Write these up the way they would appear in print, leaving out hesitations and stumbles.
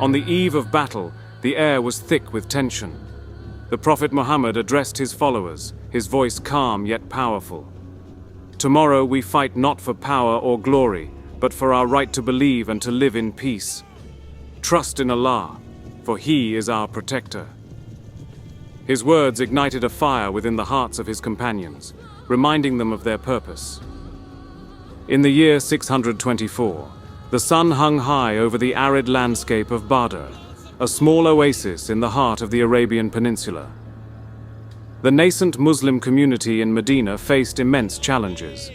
On the eve of battle, the air was thick with tension. The Prophet Muhammad addressed his followers, his voice calm yet powerful. "Tomorrow we fight not for power or glory, but for our right to believe and to live in peace. Trust in Allah, for He is our protector." His words ignited a fire within the hearts of his companions, reminding them of their purpose. In the year 624, the sun hung high over the arid landscape of Badr, a small oasis in the heart of the Arabian Peninsula. The nascent Muslim community in Medina faced immense challenges.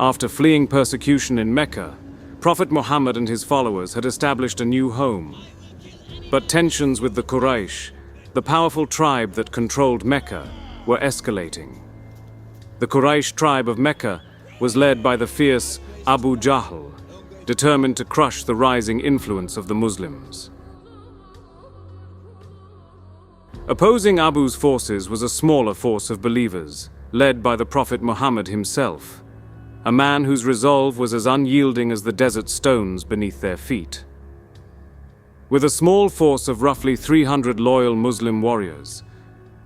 After fleeing persecution in Mecca, Prophet Muhammad and his followers had established a new home. But tensions with the Quraysh, the powerful tribe that controlled Mecca, were escalating. The Quraysh tribe of Mecca was led by the fierce Abu Jahl, determined to crush the rising influence of the Muslims. Opposing Abu's forces was a smaller force of believers, led by the Prophet Muhammad himself, a man whose resolve was as unyielding as the desert stones beneath their feet. With a small force of roughly 300 loyal Muslim warriors,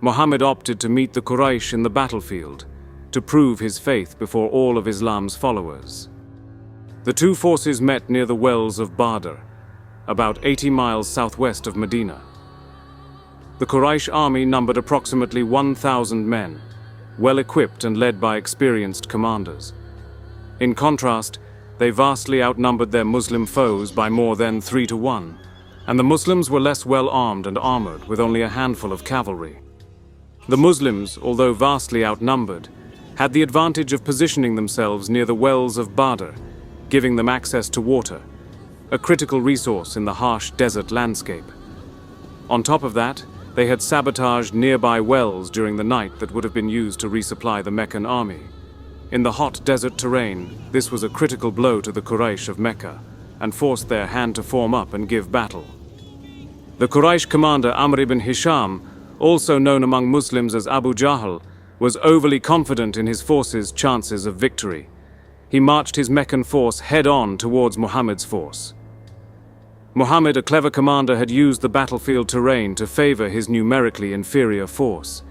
Muhammad opted to meet the Quraysh in the battlefield, to prove his faith before all of Islam's followers. The two forces met near the wells of Badr, about 80 miles southwest of Medina. The Quraysh army numbered approximately 1,000 men, well equipped and led by experienced commanders. In contrast, they vastly outnumbered their Muslim foes by more than 3 to 1, and the Muslims were less well armed and armored, with only a handful of cavalry. The Muslims, although vastly outnumbered, had the advantage of positioning themselves near the wells of Badr, giving them access to water, a critical resource in the harsh desert landscape. On top of that, they had sabotaged nearby wells during the night that would have been used to resupply the Meccan army. In the hot desert terrain, this was a critical blow to the Quraysh of Mecca, and forced their hand to form up and give battle. The Quraysh commander Amr ibn Hisham, also known among Muslims as Abu Jahl, was overly confident in his force's chances of victory. He marched his Meccan force head-on towards Muhammad's force. Muhammad, a clever commander, had used the battlefield terrain to favor his numerically inferior force.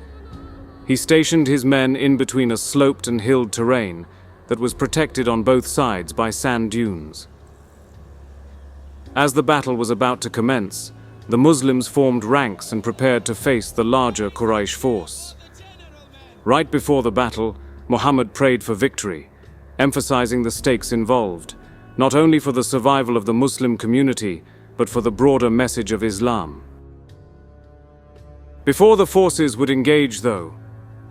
He stationed his men in between a sloped and hilled terrain that was protected on both sides by sand dunes. As the battle was about to commence, the Muslims formed ranks and prepared to face the larger Quraysh force. Right before the battle, Muhammad prayed for victory, emphasizing the stakes involved, not only for the survival of the Muslim community, but for the broader message of Islam. Before the forces would engage, though,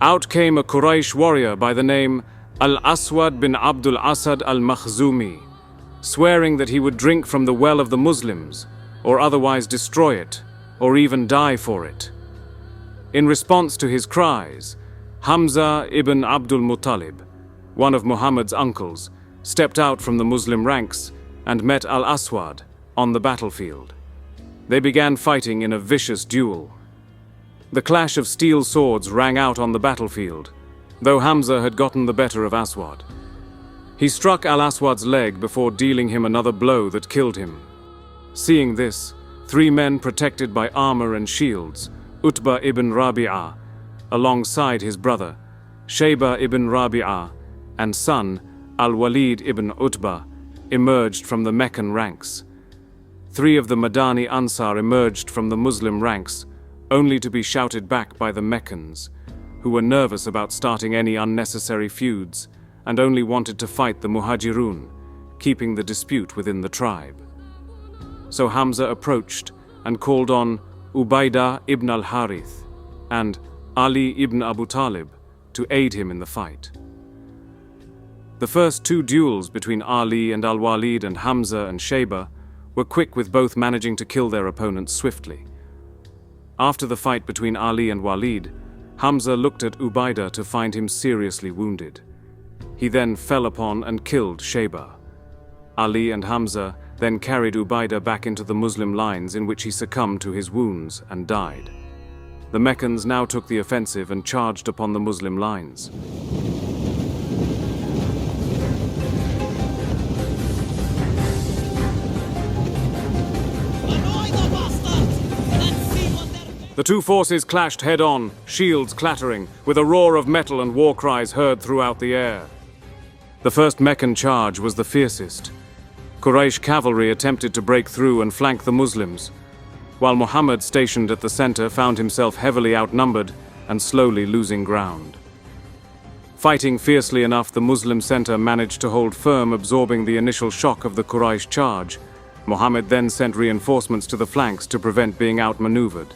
out came a Quraysh warrior by the name Al-Aswad bin Abdul Asad al-Makhzumi, swearing that he would drink from the well of the Muslims, or otherwise destroy it, or even die for it. In response to his cries, Hamza ibn Abdul Muttalib, one of Muhammad's uncles, stepped out from the Muslim ranks and met Al-Aswad on the battlefield. They began fighting in a vicious duel. The clash of steel swords rang out on the battlefield, though Hamza had gotten the better of Aswad. He struck Al-Aswad's leg before dealing him another blow that killed him. Seeing this, 3 men protected by armor and shields, Utbah ibn Rabi'ah, alongside his brother, Shayba ibn Rabi'ah, and son, Al-Walid ibn Utbah, emerged from the Meccan ranks. 3 of the Madani Ansar emerged from the Muslim ranks, only to be shouted back by the Meccans, who were nervous about starting any unnecessary feuds and only wanted to fight the Muhajirun, keeping the dispute within the tribe. So Hamza approached and called on Ubaidah ibn al-Harith and Ali ibn Abu Talib to aid him in the fight. The first 2 duels between Ali and Al-Walid and Hamza and Shayba were quick, with both managing to kill their opponents swiftly. After the fight between Ali and Walid, Hamza looked at Ubaidah to find him seriously wounded. He then fell upon and killed Shayba. Ali and Hamza then carried Ubaidah back into the Muslim lines, in which he succumbed to his wounds and died. The Meccans now took the offensive and charged upon the Muslim lines. Annoy the The two forces clashed head-on, shields clattering, with a roar of metal and war cries heard throughout the air. The first Meccan charge was the fiercest. Quraysh cavalry attempted to break through and flank the Muslims, while Muhammad, stationed at the center, found himself heavily outnumbered and slowly losing ground. Fighting fiercely enough, the Muslim center managed to hold firm, absorbing the initial shock of the Quraysh charge. Muhammad then sent reinforcements to the flanks to prevent being outmaneuvered.